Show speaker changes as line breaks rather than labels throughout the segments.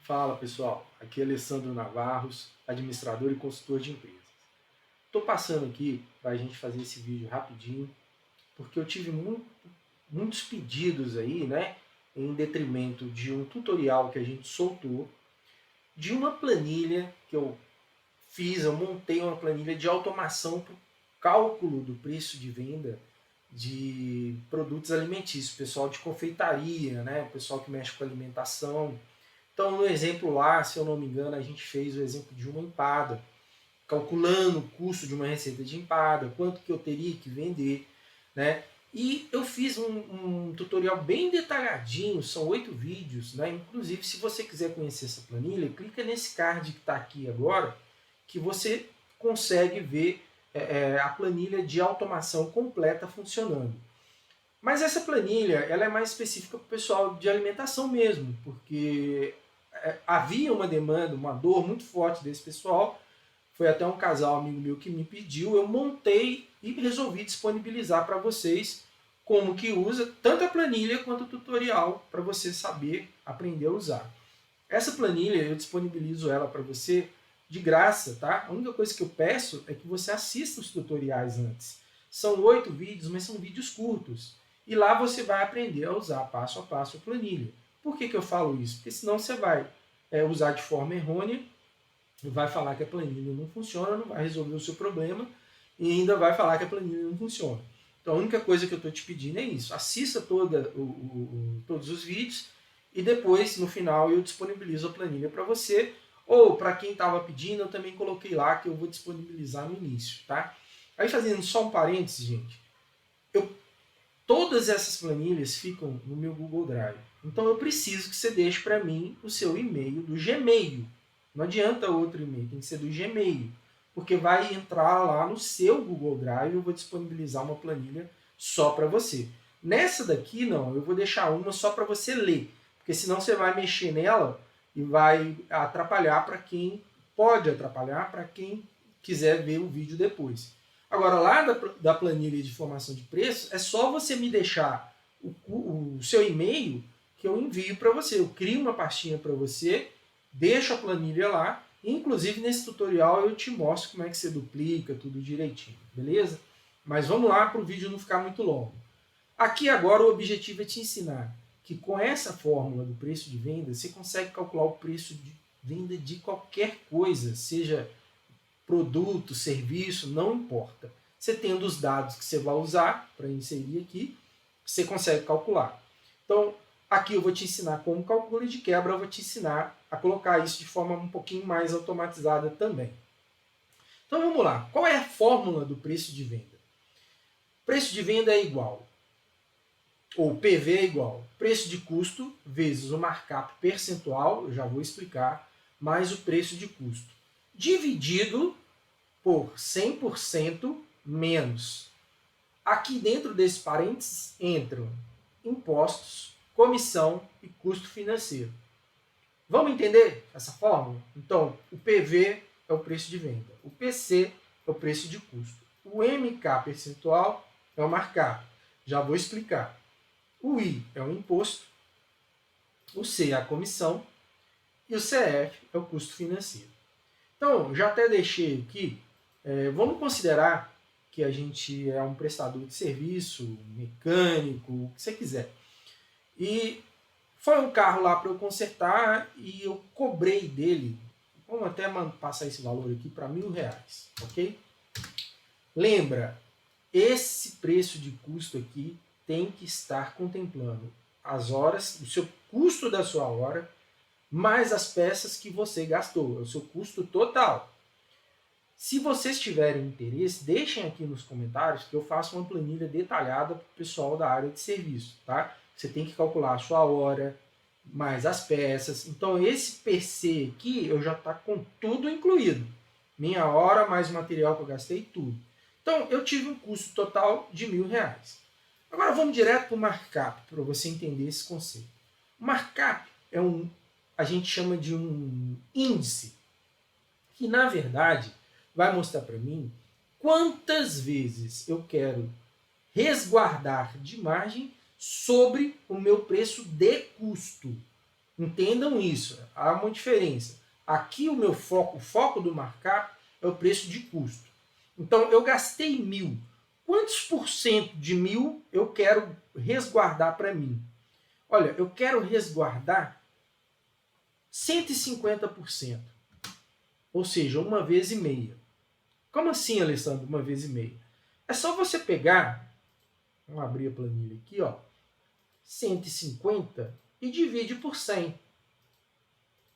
Fala pessoal, aqui é Alessandro Navarros, administrador e consultor de empresas. Estou passando aqui para a gente fazer esse vídeo rapidinho, porque eu tive muitos pedidos aí, né, em detrimento de um tutorial que a gente soltou, de uma planilha que eu fiz, eu montei uma planilha de automação para o cálculo do preço de venda de produtos alimentícios, pessoal de confeitaria, né, pessoal que mexe com alimentação. Então, no exemplo lá, se eu não me engano, a gente fez o exemplo de uma empada, calculando o custo de uma receita de empada, quanto que eu teria que vender, né? E eu fiz um tutorial bem detalhadinho, são 8 vídeos, né? Inclusive, se você quiser conhecer essa planilha, clica nesse card que está aqui agora, que você consegue ver a planilha de automação completa funcionando. Mas essa planilha ela é mais específica para o pessoal de alimentação mesmo, porque havia uma demanda, uma dor muito forte desse pessoal. Foi até um casal amigo meu que me pediu, eu montei e resolvi disponibilizar para vocês como que usa tanto a planilha quanto o tutorial para você saber aprender a usar. Essa planilha eu disponibilizo ela para você de graça, tá? A única coisa que eu peço é que você assista os tutoriais antes. São 8 vídeos, mas são vídeos curtos. E lá você vai aprender a usar passo a passo a planilha. Por que eu falo isso? Porque senão você vai usar de forma errônea, vai falar que a planilha não funciona, não vai resolver o seu problema e ainda vai falar que a planilha não funciona. Então a única coisa que eu estou te pedindo é isso. Assista todos os vídeos e depois, no final, eu disponibilizo a planilha para você. Ou, para quem estava pedindo, eu também coloquei lá que eu vou disponibilizar no início, tá? Aí, fazendo só um parênteses, gente, todas essas planilhas ficam no meu Google Drive. Então, eu preciso que você deixe para mim o seu e-mail do Gmail. Não adianta outro e-mail, tem que ser do Gmail. Porque vai entrar lá no seu Google Drive e eu vou disponibilizar uma planilha só para você. Nessa daqui, não, eu vou deixar uma só para você ler. Porque senão você vai mexer nela e vai atrapalhar para quem pode atrapalhar para quem quiser ver o vídeo depois. Agora, lá da planilha de formação de preço, é só você me deixar o seu e-mail que eu envio para você. Eu crio uma pastinha para você, deixo a planilha lá, e, inclusive nesse tutorial eu te mostro como é que você duplica tudo direitinho, beleza? Mas vamos lá para o vídeo não ficar muito longo. Aqui agora o objetivo é te ensinar que com essa fórmula do preço de venda, você consegue calcular o preço de venda de qualquer coisa, seja produto, serviço, não importa. Você tendo os dados que você vai usar para inserir aqui, você consegue calcular. Então, aqui eu vou te ensinar como calcula e de quebra eu vou te ensinar a colocar isso de forma um pouquinho mais automatizada também. Então vamos lá. Qual é a fórmula do preço de venda? Preço de venda é igual, ou PV é igual, preço de custo vezes o markup percentual, eu já vou explicar, mais o preço de custo, dividido por 100% menos. Aqui dentro desses parênteses entram impostos, comissão e custo financeiro. Vamos entender essa fórmula? Então, o PV é o preço de venda, o PC é o preço de custo, o MK percentual é o markup, já vou explicar. O I é o imposto, o C é a comissão e o CF é o custo financeiro. Então, já até deixei aqui, vamos considerar que a gente é um prestador de serviço, mecânico, o que você quiser. E foi um carro lá para eu consertar e eu cobrei dele, vamos até passar esse valor aqui para R$1.000, ok? Lembra, esse preço de custo aqui tem que estar contemplando as horas, o seu custo da sua hora, mais as peças que você gastou, é o seu custo total. Se vocês tiverem interesse, deixem aqui nos comentários que eu faço uma planilha detalhada para o pessoal da área de serviço, tá? Você tem que calcular a sua hora, mais as peças. Então esse PC aqui eu já está com tudo incluído. Minha hora, mais o material que eu gastei, tudo. Então eu tive um custo total de R$1.000. Agora vamos direto para o markup, para você entender esse conceito. O markup é a gente chama de um índice, que na verdade vai mostrar para mim quantas vezes eu quero resguardar de margem sobre o meu preço de custo. Entendam isso, há uma diferença. Aqui o foco do markup é o preço de custo. Então eu gastei 1.000. Quantos por cento de 1.000 eu quero resguardar para mim? Olha, eu quero resguardar 150%. Ou seja, 1,5 vezes. Como assim, Alessandro, 1,5 vezes? É só você pegar, vamos abrir a planilha aqui, ó, 150 e divide por 100.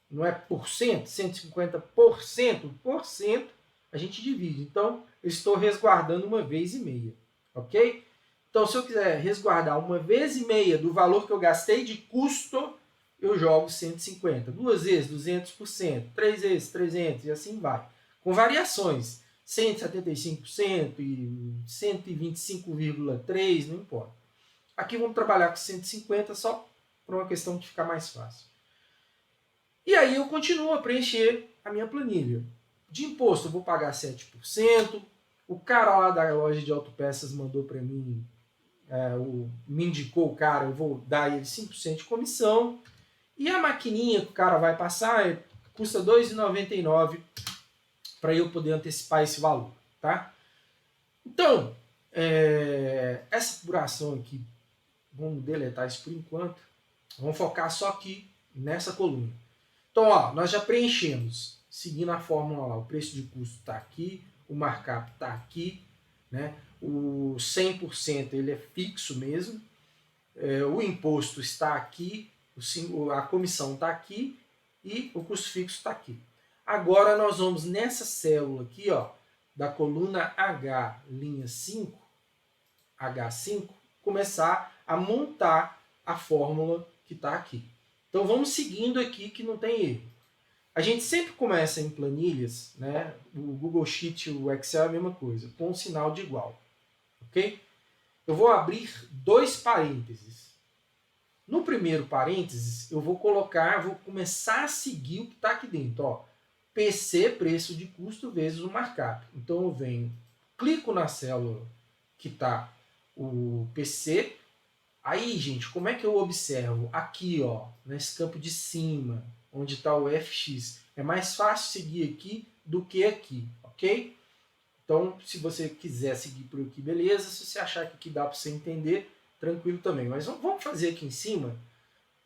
Não é por cento, 150%, por cento a gente divide. Então, eu estou resguardando 1,5 vezes, ok? Então, se eu quiser resguardar 1,5 vezes do valor que eu gastei de custo, eu jogo 150. 2 vezes, 200%. 3 vezes, 300 e assim vai. Com variações. 175% e 125,3%, não importa. Aqui vamos trabalhar com 150 só por uma questão de ficar mais fácil. E aí eu continuo a preencher a minha planilha. De imposto eu vou pagar 7%. O cara lá da loja de autopeças mandou para mim, me indicou o cara, eu vou dar ele 5% de comissão. E a maquininha que o cara vai passar custa R$ 2,99 para eu poder antecipar esse valor. Tá? Então, essa apuração aqui, vamos deletar isso por enquanto. Vamos focar só aqui nessa coluna. Então, ó, nós já preenchemos, seguindo a fórmula lá, o preço de custo está aqui, o markup está aqui, né? O 100% ele é fixo mesmo, o imposto está aqui, a comissão está aqui e o custo fixo está aqui. Agora nós vamos nessa célula aqui, ó, da coluna H, linha 5, H5, começar a montar a fórmula que está aqui. Então vamos seguindo aqui que não tem erro. A gente sempre começa em planilhas, né? O Google Sheet e o Excel é a mesma coisa, com um sinal de igual. Ok? Eu vou abrir 2 parênteses. No primeiro parênteses, eu vou começar a seguir o que está aqui dentro. Ó, PC, preço de custo, vezes o markup. Então eu venho, clico na célula que está o PC. Aí, gente, como é que eu observo? Aqui, ó, nesse campo de cima, onde está o FX. É mais fácil seguir aqui do que aqui, ok? Então, se você quiser seguir por aqui, beleza. Se você achar que aqui dá para você entender, tranquilo também. Mas vamos fazer aqui em cima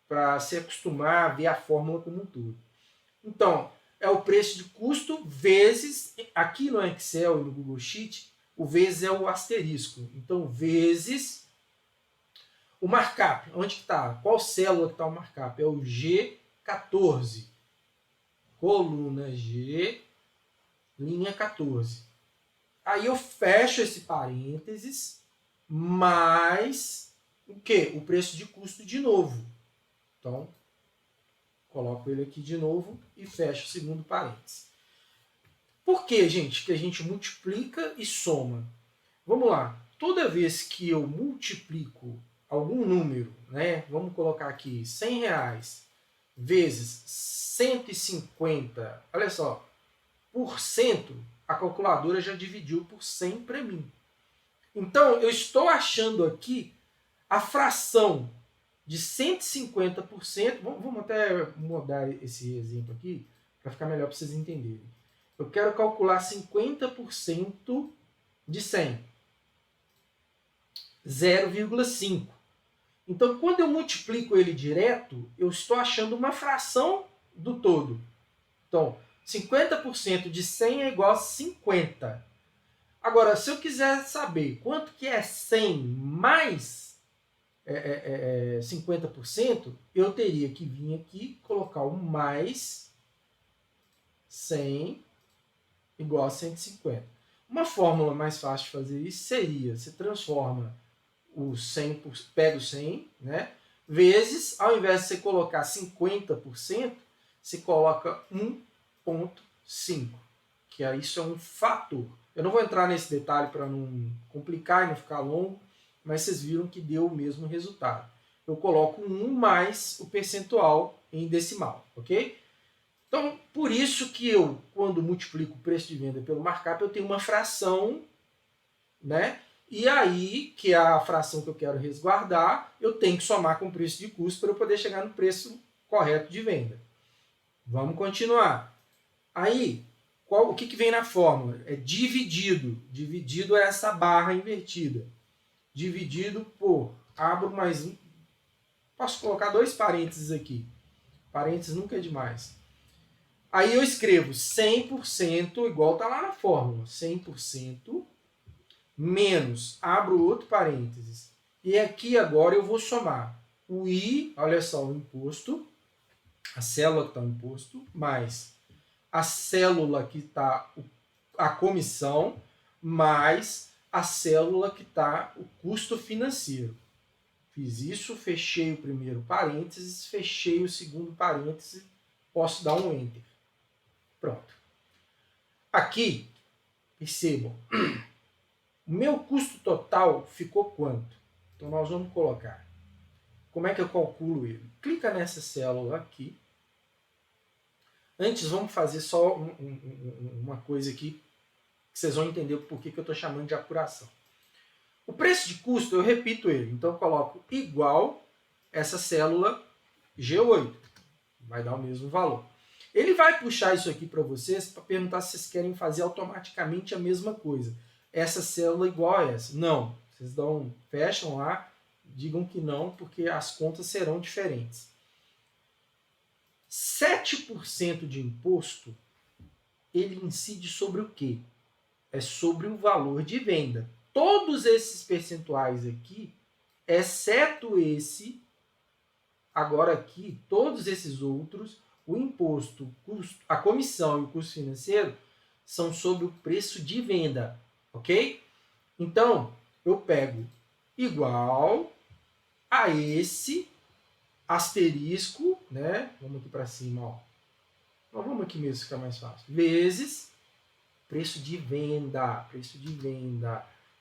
para se acostumar a ver a fórmula como um todo. Então, é o preço de custo vezes, aqui no Excel e no Google Sheet, o vezes é o asterisco. Então, vezes o markup, onde que está? Qual célula que está o markup? É o G14. Coluna G, linha 14. Aí eu fecho esse parênteses, mais o quê? O preço de custo de novo. Então, coloco ele aqui de novo e fecho o segundo parênteses. Por que, gente, que a gente multiplica e soma? Vamos lá. Toda vez que eu multiplico algum número, né? Vamos colocar aqui R$100 vezes 150, olha só, por cento, a calculadora já dividiu por 100 para mim. Então, eu estou achando aqui a fração de 150%, vamos até mudar esse exemplo aqui, para ficar melhor para vocês entenderem. Eu quero calcular 50% de 100. 0,5. Então, quando eu multiplico ele direto, eu estou achando uma fração do todo. Então, 50% de 100 é igual a 50. Agora, se eu quiser saber quanto que é 100 mais 50%, eu teria que vir aqui colocar o mais 100 igual a 150. Uma fórmula mais fácil de fazer isso seria, você transforma o 100, pega o 100, né? Vezes, ao invés de você colocar 50%, você coloca 1,5, que isso é um fator. Eu não vou entrar nesse detalhe para não complicar e não ficar longo, mas vocês viram que deu o mesmo resultado. Eu coloco 1 mais o percentual em decimal, ok? Então, por isso que eu, quando multiplico o preço de venda pelo markup, eu tenho uma fração, né? E aí, que é a fração que eu quero resguardar, eu tenho que somar com o preço de custo para eu poder chegar no preço correto de venda. Vamos continuar. Aí, o que vem na fórmula? É dividido. Dividido é essa barra invertida. Dividido por, abro mais um, posso colocar 2 parênteses aqui. Parênteses nunca é demais. Aí eu escrevo 100%, igual está lá na fórmula, 100% menos, abro outro parênteses. E aqui agora eu vou somar o I, olha só, o imposto, a célula que está o imposto, mais a célula que está a comissão, mais a célula que está o custo financeiro. Fiz isso, fechei o primeiro parênteses, fechei o segundo parênteses, posso dar um Enter. Pronto. Aqui, percebam, o meu custo total ficou quanto? Então nós vamos colocar. Como é que eu calculo ele? Clica nessa célula aqui. Antes vamos fazer só uma coisa aqui, que vocês vão entender o porquê que eu estou chamando de apuração. O preço de custo, eu repito ele. Então eu coloco igual essa célula G8. Vai dar o mesmo valor. Ele vai puxar isso aqui para vocês para perguntar se vocês querem fazer automaticamente a mesma coisa. Essa célula igual a essa. Não. Vocês fecham lá, digam que não, porque as contas serão diferentes. 7% de imposto, ele incide sobre o quê? É sobre o valor de venda. Todos esses percentuais aqui, exceto esse, agora aqui, todos esses outros, o imposto, a comissão e o custo financeiro são sobre o preço de venda, ok? Então, eu pego igual a esse asterisco, né? Vamos aqui para cima, ó. Então, vamos aqui mesmo, fica mais fácil. Vezes preço de venda,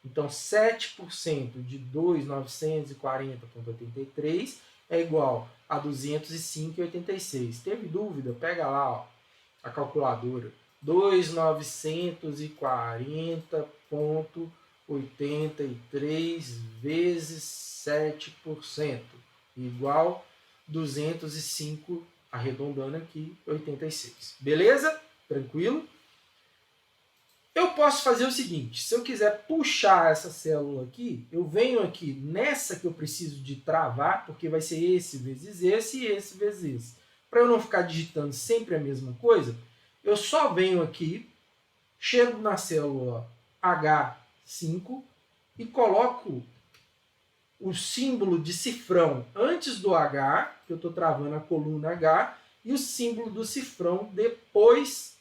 Então, 7% de 2.940,83 é igual a 205,86. Teve dúvida? Pega lá, ó, a calculadora. 2.940,83 vezes 7%, igual 205, arredondando aqui, 86. Beleza? Tranquilo? Eu posso fazer o seguinte, se eu quiser puxar essa célula aqui, eu venho aqui nessa que eu preciso de travar, porque vai ser esse vezes esse e esse vezes esse. Para eu não ficar digitando sempre a mesma coisa, eu só venho aqui, chego na célula H5 e coloco o símbolo de cifrão antes do H, que eu estou travando a coluna H, e o símbolo do cifrão depois,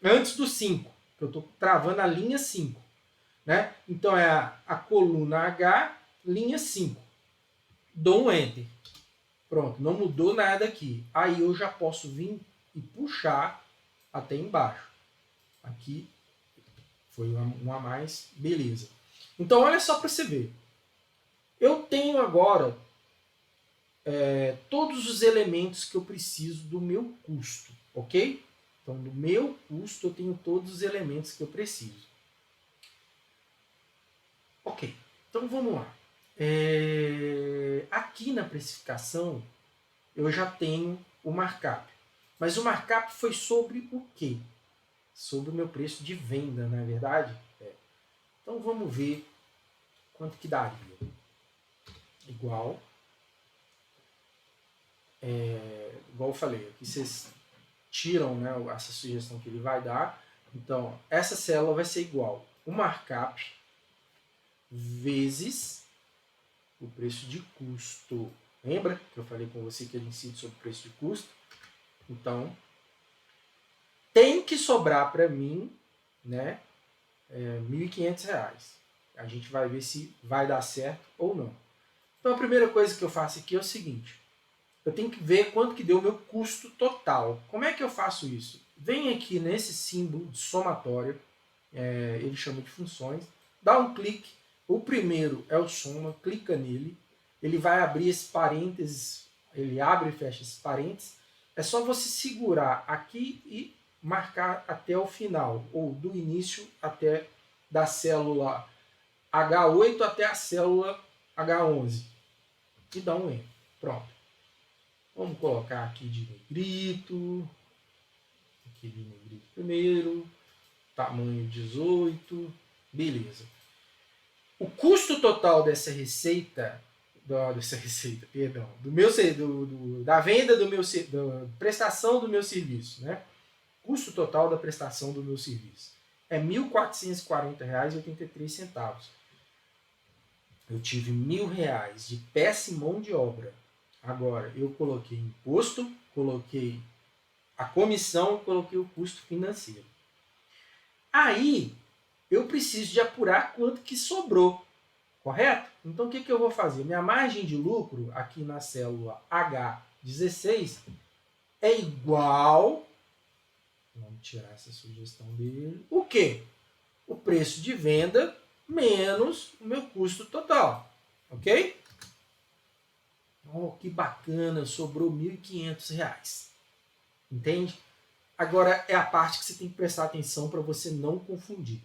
antes do 5. Que eu estou travando a linha 5. Né? Então é a coluna H, linha 5. Dou um Enter. Pronto, não mudou nada aqui. Aí eu já posso vir e puxar até embaixo. Aqui foi um a mais, beleza. Então olha só para você ver. Eu tenho agora todos os elementos que eu preciso do meu custo, ok? Então, do meu custo, eu tenho todos os elementos que eu preciso. Ok, então vamos lá. Aqui na precificação, eu já tenho o markup. Mas o markup foi sobre o quê? Sobre o meu preço de venda, não é verdade? Então, vamos ver quanto que daria. Igual eu falei, aqui vocês tiram, né, essa sugestão que ele vai dar. Então, essa célula vai ser igual o markup vezes o preço de custo. Lembra que eu falei com você que ele incide sobre o preço de custo? Então, tem que sobrar para mim, né, R$1.500. A gente vai ver se vai dar certo ou não. Então, a primeira coisa que eu faço aqui é o seguinte. Eu tenho que ver quanto que deu o meu custo total. Como é que eu faço isso? Vem aqui nesse símbolo de somatório, ele chama de funções, dá um clique, o primeiro é o soma, clica nele, ele vai abrir esse parênteses, ele abre e fecha esse parênteses, é só você segurar aqui e marcar até o final, ou do início até da célula H8 até a célula H11, e dá um Enter. Pronto. Vamos colocar aqui de negrito. Aqui de negrito primeiro. Tamanho 18. Beleza. O custo total dessa receita, perdão, da venda do meu, da prestação do meu serviço, né? Custo total da prestação do meu serviço é R$ 1.440,83. Eu tive R$ 1.000 de peça e mão de obra. Agora, eu coloquei imposto, coloquei a comissão, coloquei o custo financeiro. Aí, eu preciso de apurar quanto que sobrou, correto? Então, o que eu vou fazer? Minha margem de lucro, aqui na célula H16, é igual... Vamos tirar essa sugestão dele. O quê? O preço de venda menos o meu custo total. Ok? Oh, que bacana, sobrou R$ 1.500. Entende? Agora é a parte que você tem que prestar atenção para você não confundir.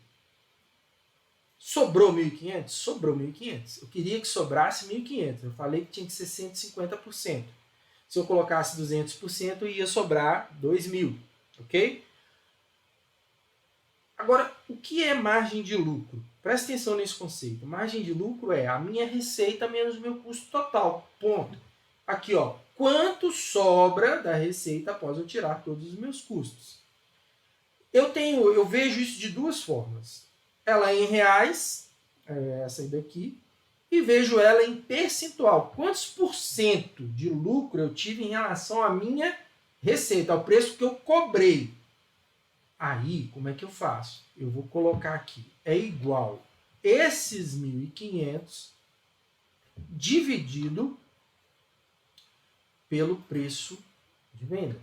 Sobrou 1.500? Sobrou 1.500. Eu queria que sobrasse 1.500. Eu falei que tinha que ser 150%. Se eu colocasse 200%, ia sobrar 2.000. Ok? Agora, o que é margem de lucro? Presta atenção nesse conceito. Margem de lucro é a minha receita menos o meu custo total. Ponto. Aqui, ó. Quanto sobra da receita após eu tirar todos os meus custos? Eu vejo isso de duas formas. Ela é em reais, essa aí daqui, e vejo ela em percentual. Quantos por cento de lucro eu tive em relação à minha receita, ao preço que eu cobrei? Aí, como é que eu faço? Eu vou colocar aqui, é igual esses 1.500 dividido pelo preço de venda.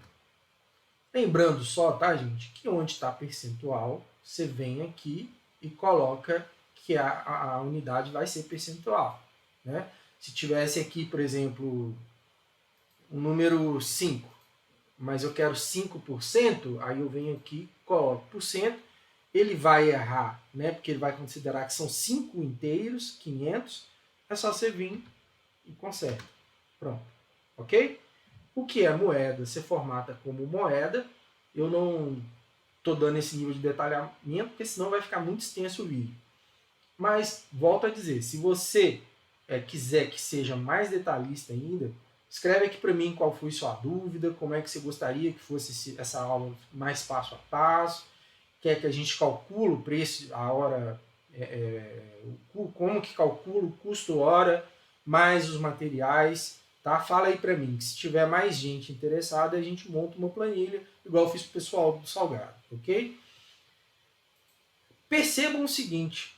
Lembrando só, tá, gente, que onde está percentual, você vem aqui e coloca que a unidade vai ser percentual. Né? Se tivesse aqui, por exemplo, um número 5, mas eu quero 5%, aí eu venho aqui, coloco por cento, ele vai errar, né? Porque ele vai considerar que são 5 inteiros, 500, é só você vir e conserta. Pronto, ok? O que é moeda? Você formata como moeda. Eu não estou dando esse nível de detalhamento, porque senão vai ficar muito extenso o vídeo. Mas, volto a dizer, se você quiser que seja mais detalhista ainda, escreve aqui para mim qual foi sua dúvida, como é que você gostaria que fosse essa aula mais passo a passo, quer que a gente calcule o preço, a hora, como que calcula o custo hora, mais os materiais, tá? Fala aí para mim, que se tiver mais gente interessada, a gente monta uma planilha, igual eu fiz para o pessoal do Salgado, ok? Percebam o seguinte,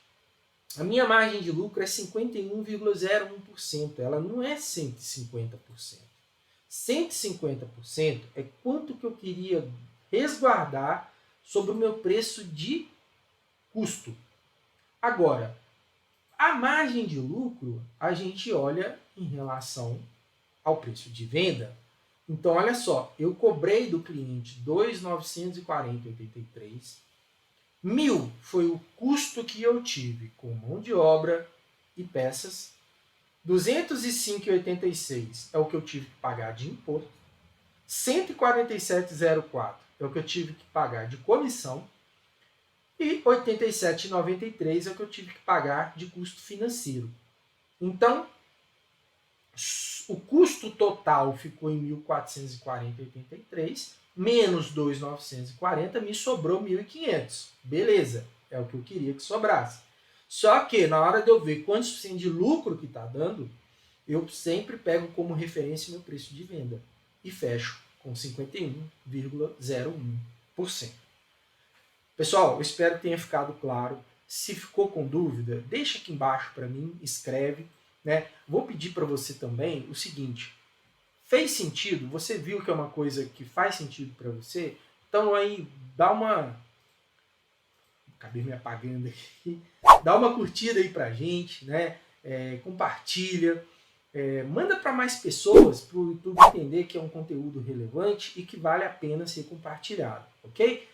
a minha margem de lucro é 51,01%, ela não é 150%. 150% é quanto que eu queria resguardar sobre o meu preço de custo. Agora, a margem de lucro a gente olha em relação ao preço de venda. Então, olha só, eu cobrei do cliente R$ 2.940,83. 1.000 foi o custo que eu tive com mão de obra e peças. 205,86 é o que eu tive que pagar de imposto. 147,04 é o que eu tive que pagar de comissão. E 87,93 é o que eu tive que pagar de custo financeiro. Então, o custo total ficou em 1.440,83, menos 2.940, me sobrou 1.500. Beleza, é o que eu queria que sobrasse. Só que, na hora de eu ver quantos por cento de lucro que está dando, eu sempre pego como referência o meu preço de venda e fecho com 51,01%. Pessoal, eu espero que tenha ficado claro. Se ficou com dúvida, deixa aqui embaixo para mim, escreve. Né? Vou pedir para você também o seguinte, fez sentido? Você viu que é uma coisa que faz sentido para você? Então aí, dá uma... Acabei me apagando aqui. Dá uma curtida aí pra gente, né? Compartilha. Manda para mais pessoas, para o YouTube entender que é um conteúdo relevante e que vale a pena ser compartilhado, ok?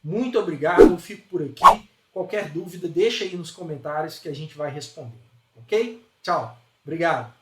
Muito obrigado, eu fico por aqui. Qualquer dúvida, deixa aí nos comentários que a gente vai responder, ok? Tchau, obrigado.